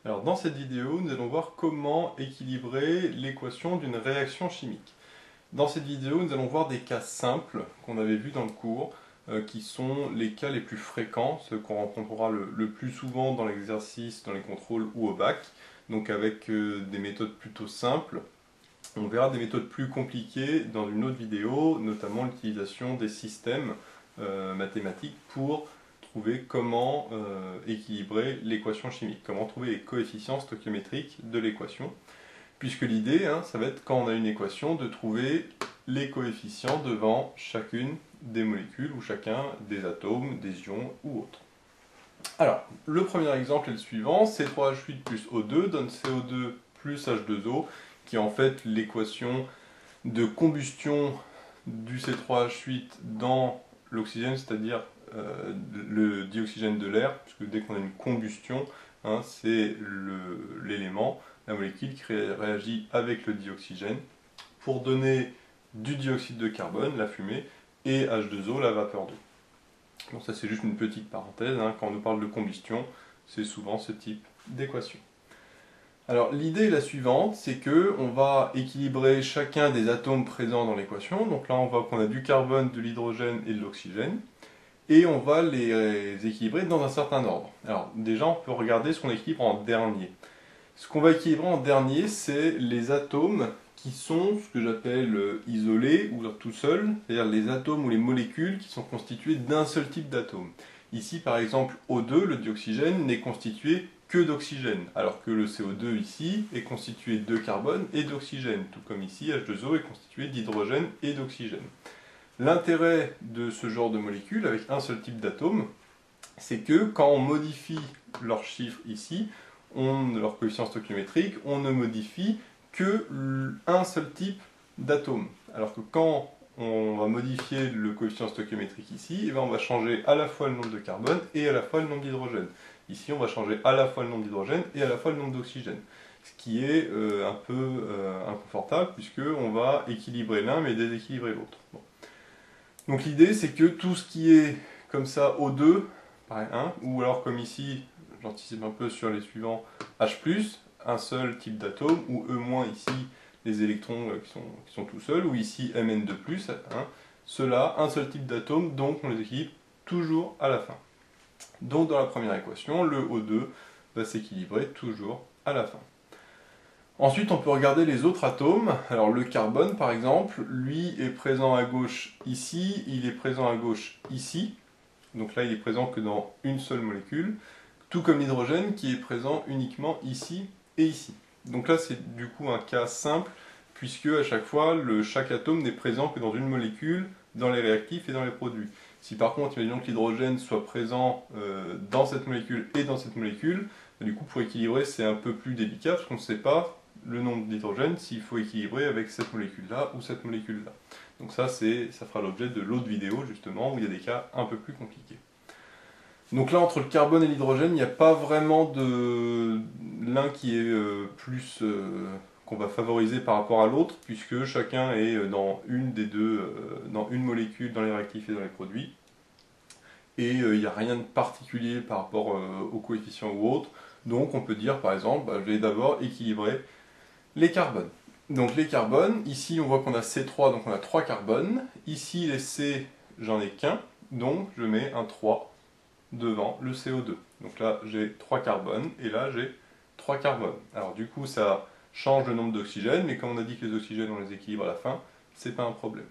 Alors dans cette vidéo, nous allons voir comment équilibrer l'équation d'une réaction chimique. Dans cette vidéo, nous allons voir des cas simples qu'on avait vus dans le cours, qui sont les cas les plus fréquents, ceux qu'on rencontrera le plus souvent dans l'exercice, dans les contrôles ou au bac, donc avec des méthodes plutôt simples. On verra des méthodes plus compliquées dans une autre vidéo, notamment l'utilisation des systèmes mathématiques pour trouver comment équilibrer l'équation chimique, comment trouver les coefficients stoichiométriques de l'équation, puisque l'idée, ça va être quand on a une équation de trouver les coefficients devant chacune des molécules ou chacun des atomes, des ions ou autres. Alors, le premier exemple est le suivant, C3H8 plus O2 donne CO2 plus H2O, qui est en fait l'équation de combustion du C3H8 dans l'oxygène, c'est-à-dire le dioxygène de l'air, puisque dès qu'on a une combustion, c'est l'élément, la molécule qui réagit avec le dioxygène pour donner du dioxyde de carbone, la fumée, et H2O, la vapeur d'eau. Donc ça c'est juste une petite parenthèse, quand on nous parle de combustion, c'est souvent ce type d'équation. Alors l'idée est la suivante, c'est que on va équilibrer chacun des atomes présents dans l'équation. Donc là on voit qu'on a du carbone, de l'hydrogène et de l'oxygène. Et on va les équilibrer dans un certain ordre. Alors déjà on peut regarder ce qu'on équilibre en dernier. Ce qu'on va équilibrer en dernier, c'est les atomes qui sont ce que j'appelle isolés ou tout seuls, c'est-à-dire les atomes ou les molécules qui sont constituées d'un seul type d'atome. Ici par exemple O2, le dioxygène, n'est constitué que d'oxygène, alors que le CO2 ici est constitué de carbone et d'oxygène, tout comme ici H2O est constitué d'hydrogène et d'oxygène. L'intérêt de ce genre de molécules avec un seul type d'atome, c'est que quand on modifie leurs chiffres ici, leur coefficient stoichiométrique, on ne modifie que un seul type d'atome. Alors que quand on va modifier le coefficient stoichiométrique ici, on va changer à la fois le nombre de carbone et à la fois le nombre d'hydrogène. Ici, on va changer à la fois le nombre d'hydrogène et à la fois le nombre d'oxygène. Ce qui est un peu inconfortable, puisqu'on va équilibrer l'un mais déséquilibrer l'autre. Bon. Donc l'idée, c'est que tout ce qui est comme ça O2, pareil, ou alors comme ici, j'anticipe un peu sur les suivants, H+, un seul type d'atome, ou E- ici, les électrons qui sont tout seuls, ou ici Mn2+, ceux-là, un seul type d'atome, donc on les équilibre toujours à la fin. Donc dans la première équation, le O2 va s'équilibrer toujours à la fin. Ensuite, on peut regarder les autres atomes. Alors le carbone, par exemple, lui est présent à gauche ici, il est présent à gauche ici. Donc là, il est présent que dans une seule molécule. Tout comme l'hydrogène qui est présent uniquement ici et ici. Donc là, c'est du coup un cas simple, puisque à chaque fois, chaque atome n'est présent que dans une molécule, dans les réactifs et dans les produits. Si par contre, imaginons que l'hydrogène soit présent dans cette molécule et dans cette molécule, du coup, pour équilibrer, c'est un peu plus délicat, parce qu'on ne sait pas le nombre d'hydrogène s'il faut équilibrer avec cette molécule-là ou cette molécule-là. Donc ça fera l'objet de l'autre vidéo, justement, où il y a des cas un peu plus compliqués. Donc là, entre le carbone et l'hydrogène, il n'y a pas vraiment de l'un qui est plus qu'on va favoriser par rapport à l'autre, puisque chacun est dans une des deux, dans une molécule, dans les réactifs et dans les produits. Et il n'y a rien de particulier par rapport aux coefficients ou autres. Donc on peut dire par exemple, je vais d'abord équilibrer les carbones. Donc les carbones, ici on voit qu'on a C3, donc on a 3 carbones. Ici les C, j'en ai qu'un, donc je mets un 3 devant le CO2. Donc là j'ai 3 carbones, et là j'ai 3 carbones. Alors du coup ça change le nombre d'oxygènes, mais comme on a dit que les oxygènes on les équilibre à la fin, c'est pas un problème.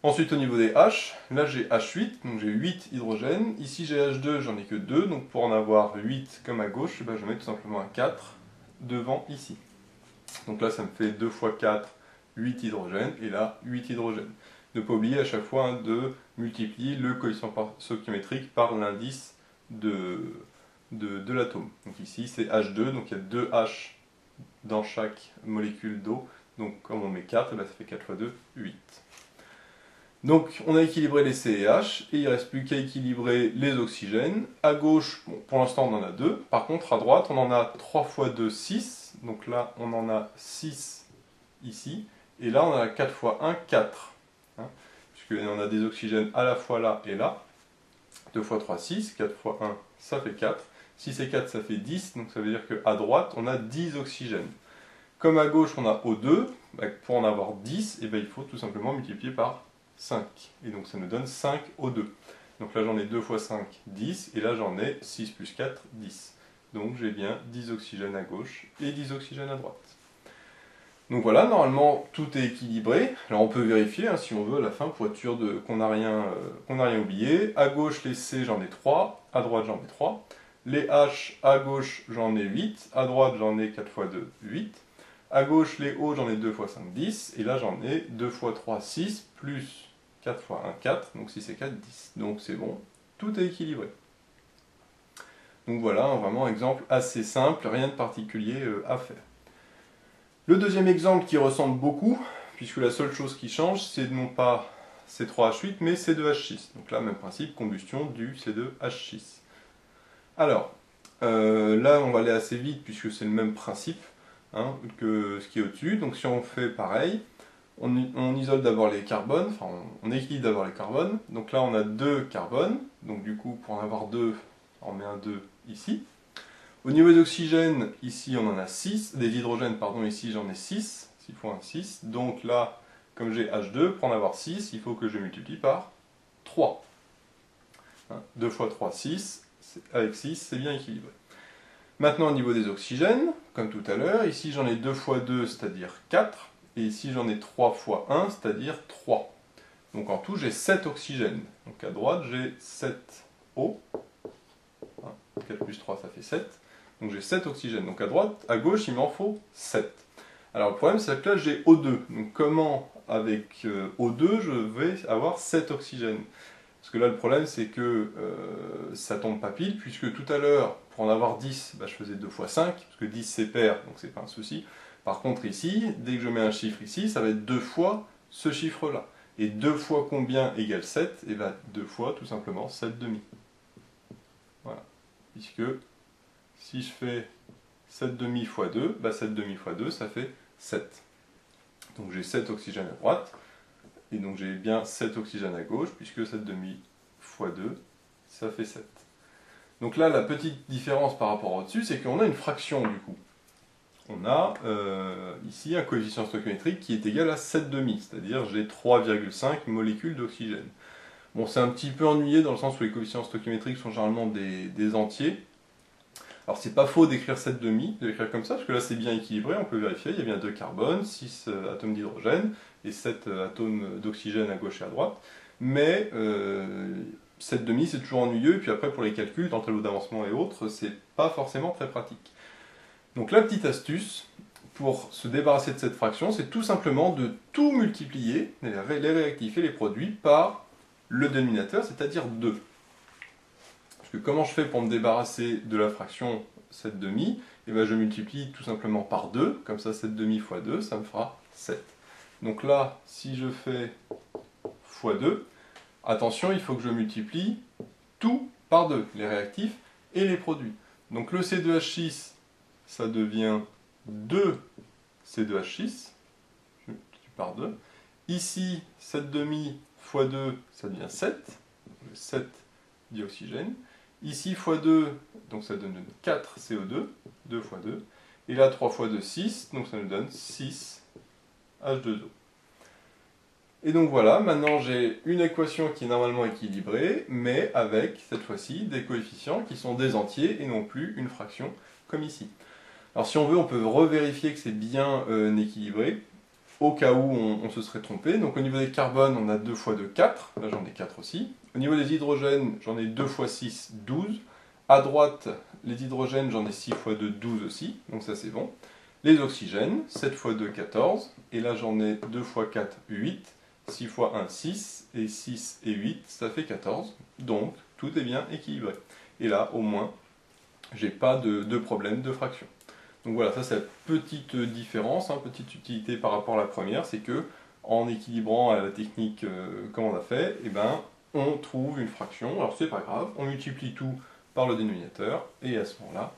Ensuite au niveau des H, là j'ai H8, donc j'ai 8 hydrogènes. Ici j'ai H2, j'en ai que 2, donc pour en avoir 8 comme à gauche, je mets tout simplement un 4 devant ici. Donc là ça me fait 2 fois 4, 8 hydrogènes, et là 8 hydrogènes. Ne pas oublier à chaque fois de multiplier le coefficient stoichiométrique par l'indice de l'atome. Donc ici c'est H2, donc il y a 2 H dans chaque molécule d'eau. Donc comme on met 4, ça fait 4 fois 2, 8. Donc on a équilibré les C et H, et il ne reste plus qu'à équilibrer les oxygènes. À gauche, pour l'instant on en a 2, par contre à droite on en a 3 fois 2, 6, donc là on en a 6 ici, et là on en a 4 fois 1, 4, puisqu'on a des oxygènes à la fois là et là. 2 fois 3, 6, 4 fois 1, ça fait 4, 6 et 4, ça fait 10, donc ça veut dire qu'à droite, on a 10 oxygènes. Comme à gauche, on a O2, bah, pour en avoir 10, et bah, il faut tout simplement multiplier par 5. Et donc ça nous donne 5 O2. Donc là, j'en ai 2 fois 5, 10, et là, j'en ai 6 plus 4, 10. Donc j'ai bien 10 oxygènes à gauche et 10 oxygènes à droite. Donc voilà, normalement tout est équilibré. Alors on peut vérifier si on veut à la fin pour être sûr qu'on n'a rien oublié. À gauche les C j'en ai 3, à droite j'en ai 3. Les H à gauche j'en ai 8, à droite j'en ai 4 fois 2, 8. À gauche les O j'en ai 2 fois 5, 10. Et là j'en ai 2 fois 3, 6, plus 4 fois 1, 4. Donc 6 et 4, 10. Donc c'est bon, tout est équilibré. Donc voilà, vraiment un exemple assez simple, rien de particulier à faire. Le deuxième exemple qui ressemble beaucoup, puisque la seule chose qui change, c'est non pas C3H8, mais C2H6. Donc là, même principe, combustion du C2H6. Alors, là, on va aller assez vite, puisque c'est le même principe que ce qui est au-dessus. Donc si on fait pareil, on isole d'abord les carbones, enfin on équilibre d'abord les carbones. Donc là, on a 2 carbones. Donc du coup, pour en avoir 2, on met un 2 ici. Au niveau des oxygènes, ici on en a 6, des hydrogènes, pardon, ici j'en ai 6, 6 fois 1, 6. Donc là, comme j'ai H2, pour en avoir 6, il faut que je multiplie par 3. 2 fois 3, 6, avec 6, c'est bien équilibré. Maintenant au niveau des oxygènes, comme tout à l'heure, ici j'en ai 2 fois 2, c'est-à-dire 4, et ici j'en ai 3 fois 1, c'est-à-dire 3. Donc en tout j'ai 7 oxygènes. Donc à droite j'ai 7 O, 4 plus 3 ça fait 7. Donc j'ai 7 oxygènes. Donc à droite, à gauche, il m'en faut 7. Alors le problème, c'est que là, j'ai O2. Donc comment, avec O2, je vais avoir 7 oxygènes? Parce que là, le problème, c'est que ça tombe pas pile, puisque tout à l'heure, pour en avoir 10, je faisais 2 fois 5, parce que 10 c'est pair, donc c'est pas un souci. Par contre, ici, dès que je mets un chiffre ici, ça va être 2 fois ce chiffre-là. Et 2 fois combien égale 7? Et bien 2 fois, tout simplement, 7 demi. Voilà. Puisque si je fais 7 demi fois 2, 7 demi fois 2, ça fait 7. Donc j'ai 7 oxygènes à droite, et donc j'ai bien 7 oxygènes à gauche, puisque 7 demi fois 2, ça fait 7. Donc là, la petite différence par rapport au-dessus, c'est qu'on a une fraction du coup. On a ici un coefficient stoichiométrique qui est égal à 7 demi, c'est-à-dire j'ai 3,5 molécules d'oxygène. Bon, c'est un petit peu ennuyé dans le sens où les coefficients stoichiométriques sont généralement des entiers. Alors c'est pas faux d'écrire 7 demi, de l'écrire comme ça, parce que là c'est bien équilibré, on peut vérifier, il y a bien 2 carbones, 6 atomes d'hydrogène et 7 atomes d'oxygène à gauche et à droite. Mais 7 demi c'est toujours ennuyeux, et puis après pour les calculs, dans le tableau d'avancement et autres, c'est pas forcément très pratique. Donc la petite astuce pour se débarrasser de cette fraction, c'est tout simplement de tout multiplier, les réactifs et les produits, par le dénominateur, c'est-à-dire 2. Parce que comment je fais pour me débarrasser de la fraction 7 demi? Et je multiplie tout simplement par 2, comme ça 7 demi fois 2, ça me fera 7. Donc là, si je fais fois 2, attention, il faut que je multiplie tout par 2, les réactifs et les produits. Donc le C2H6, ça devient 2 C2H6, je multiplie par 2. Ici, 7 demi fois 2, ça devient 7, 7 dioxygène. Ici, fois 2, donc ça donne 4 CO2, 2 fois 2. Et là, 3 fois 2, 6, donc ça nous donne 6 H2O. Et donc voilà, maintenant j'ai une équation qui est normalement équilibrée, mais avec, cette fois-ci, des coefficients qui sont des entiers et non plus une fraction, comme ici. Alors si on veut, on peut revérifier que c'est bien équilibré, au cas où on se serait trompé. Donc au niveau des carbones, on a 2 fois 2, 4. Là j'en ai 4 aussi. Au niveau des hydrogènes, j'en ai 2 fois 6, 12. À droite, les hydrogènes, j'en ai 6 fois 2, 12 aussi. Donc ça c'est bon. Les oxygènes, 7 fois 2, 14. Et là j'en ai 2 fois 4, 8. 6 fois 1, 6. Et 6 et 8, ça fait 14. Donc tout est bien équilibré. Et là, au moins, j'ai pas de problème de fraction. Donc voilà, ça c'est la petite différence, petite utilité par rapport à la première, c'est que en équilibrant la technique comme on a fait, on trouve une fraction. Alors c'est pas grave, on multiplie tout par le dénominateur, et à ce moment-là,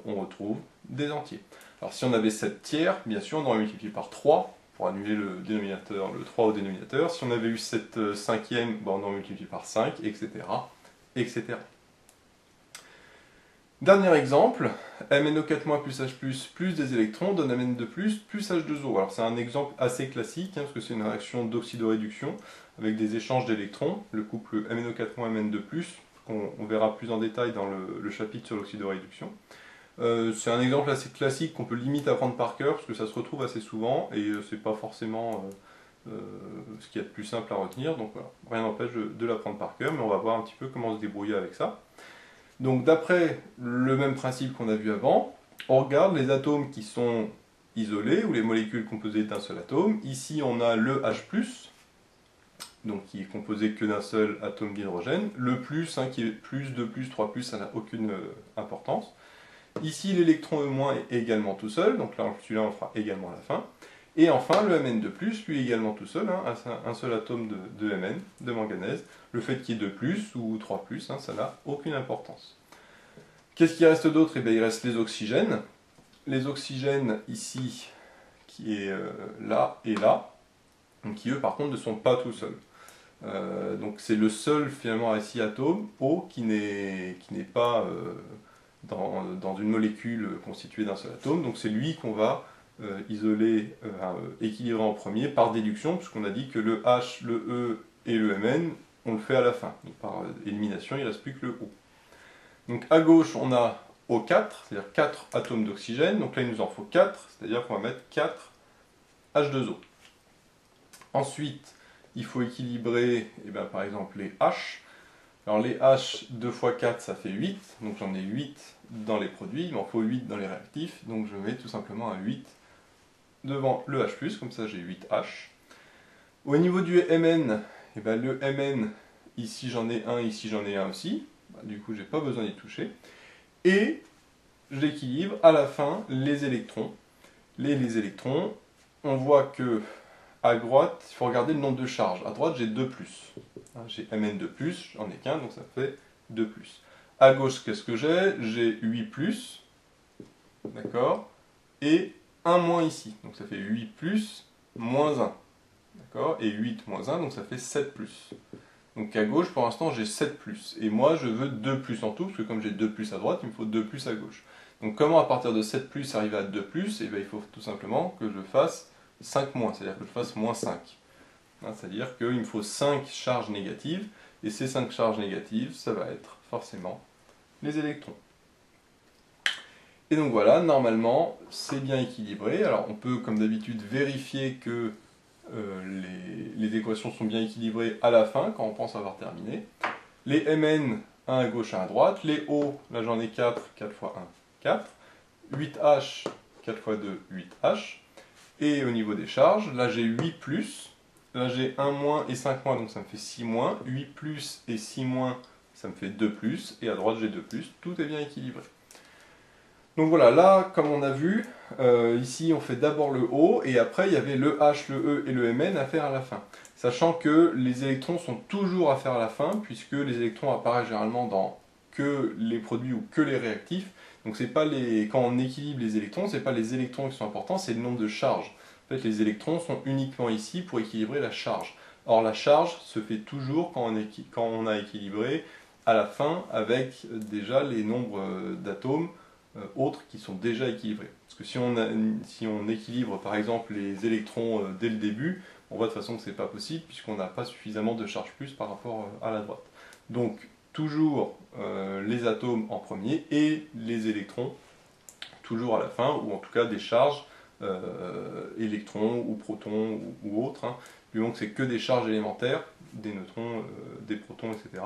on retrouve des entiers. Alors si on avait 7 tiers, bien sûr, on aurait multiplié par 3 pour annuler le dénominateur, le 3 au dénominateur. Si on avait eu 7 cinquièmes, on aurait multiplié par 5, etc., etc. Dernier exemple, MnO4- plus H+, plus des électrons donne Mn2+, plus H2O. Alors c'est un exemple assez classique, parce que c'est une réaction d'oxydoréduction avec des échanges d'électrons, le couple MnO4- Mn2+, qu'on verra plus en détail dans le chapitre sur l'oxydoréduction. C'est un exemple assez classique qu'on peut limite apprendre par cœur, parce que ça se retrouve assez souvent, et c'est pas forcément ce qu'il y a de plus simple à retenir, donc voilà, rien n'empêche de l'apprendre par cœur, mais on va voir un petit peu comment se débrouiller avec ça. Donc d'après le même principe qu'on a vu avant, on regarde les atomes qui sont isolés, ou les molécules composées d'un seul atome. Ici on a le H+, donc qui est composé que d'un seul atome d'hydrogène. Le plus, qui est plus, 2+, 3+, ça n'a aucune importance. Ici l'électron E- est également tout seul, donc là celui-là on le fera également à la fin. Et enfin le Mn2+, lui également tout seul, un seul atome de Mn, de manganèse. Le fait qu'il y ait 2+, ou 3+, ça n'a aucune importance. Qu'est-ce qui reste d'autre? Il reste les oxygènes. Les oxygènes ici, qui est là et là, donc qui eux par contre ne sont pas tout seuls. Donc c'est le seul finalement ici atome, O, qui n'est pas dans une molécule constituée d'un seul atome. Donc c'est lui qu'on va isoler, équilibrer en premier par déduction, puisqu'on a dit que le H, le E et le Mn, on le fait à la fin. Donc par élimination, il ne reste plus que le O. Donc à gauche, on a O4, c'est-à-dire 4 atomes d'oxygène. Donc là, il nous en faut 4, c'est-à-dire qu'on va mettre 4 H2O. Ensuite, il faut équilibrer, par exemple, les H. Alors les H, 2 fois 4, ça fait 8. Donc j'en ai 8 dans les produits, il m'en faut 8 dans les réactifs. Donc je mets tout simplement un 8 devant le H+, comme ça j'ai 8H. Au niveau du Mn, le Mn, ici j'en ai un, ici j'en ai un aussi. Du coup, j'ai pas besoin d'y toucher. Et j'équilibre à la fin les électrons. Les électrons, on voit que à droite, il faut regarder le nombre de charges. À droite, j'ai 2+. J'ai Mn2+, j'en ai qu'un, donc ça fait 2+. À gauche, qu'est-ce que j'ai? J'ai 8+, d'accord? Et 1 moins ici, donc ça fait 8+, moins 1. D'accord? Et 8 moins 1, donc ça fait 7+. Donc à gauche, pour l'instant, j'ai 7+. Et moi, je veux 2+ en tout, parce que comme j'ai 2+ à droite, il me faut 2+ à gauche. Donc comment à partir de 7+ arriver à 2+? Et bien, il faut tout simplement que je fasse 5-, c'est-à-dire que je fasse moins 5. C'est-à-dire qu'il me faut 5 charges négatives, et ces 5 charges négatives, ça va être forcément les électrons. Et donc voilà, normalement, c'est bien équilibré. Alors on peut, comme d'habitude, vérifier que les équations sont bien équilibrées à la fin, quand on pense avoir terminé. Les Mn, 1 à gauche, 1 à droite. Les O, là j'en ai 4, 4 fois 1, 4. 8H, 4 fois 2, 8H. Et au niveau des charges, là j'ai 8+, là j'ai 1 moins et 5 moins, donc ça me fait 6 moins. 8+, et 6 moins, ça me fait 2+, et à droite j'ai 2+, tout est bien équilibré. Donc voilà, là, comme on a vu, ici on fait d'abord le O, et après il y avait le H, le E et le Mn à faire à la fin. Sachant que les électrons sont toujours à faire à la fin, puisque les électrons apparaissent généralement dans que les produits ou que les réactifs. Donc c'est pas quand on équilibre les électrons, c'est pas les électrons qui sont importants, c'est le nombre de charges. En fait, les électrons sont uniquement ici pour équilibrer la charge. Or la charge se fait toujours quand on a équilibré à la fin avec déjà les nombres d'atomes autres qui sont déjà équilibrés. Parce que si on équilibre par exemple les électrons dès le début, on voit de toute façon que ce n'est pas possible puisqu'on n'a pas suffisamment de charge plus par rapport à la droite. Donc toujours les atomes en premier et les électrons toujours à la fin, ou en tout cas des charges électrons ou protons ou autres. Du moment que c'est que des charges élémentaires, des neutrons, des protons, etc.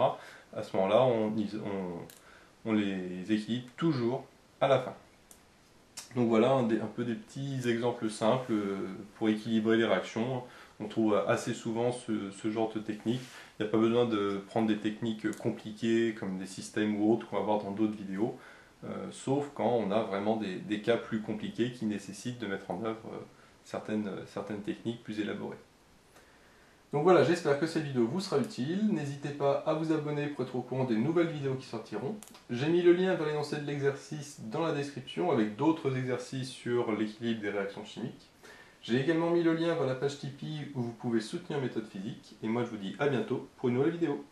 À ce moment-là, on les équilibre toujours à la fin. Donc voilà un peu des petits exemples simples pour équilibrer les réactions. On trouve assez souvent ce genre de technique. Il n'y a pas besoin de prendre des techniques compliquées comme des systèmes ou autres qu'on va voir dans d'autres vidéos, sauf quand on a vraiment des cas plus compliqués qui nécessitent de mettre en œuvre certaines techniques plus élaborées. Donc voilà, j'espère que cette vidéo vous sera utile. N'hésitez pas à vous abonner pour être au courant des nouvelles vidéos qui sortiront. J'ai mis le lien vers l'énoncé de l'exercice dans la description avec d'autres exercices sur l'équilibre des réactions chimiques. J'ai également mis le lien vers la page Tipeee où vous pouvez soutenir Méthode Physique. Et moi je vous dis à bientôt pour une nouvelle vidéo.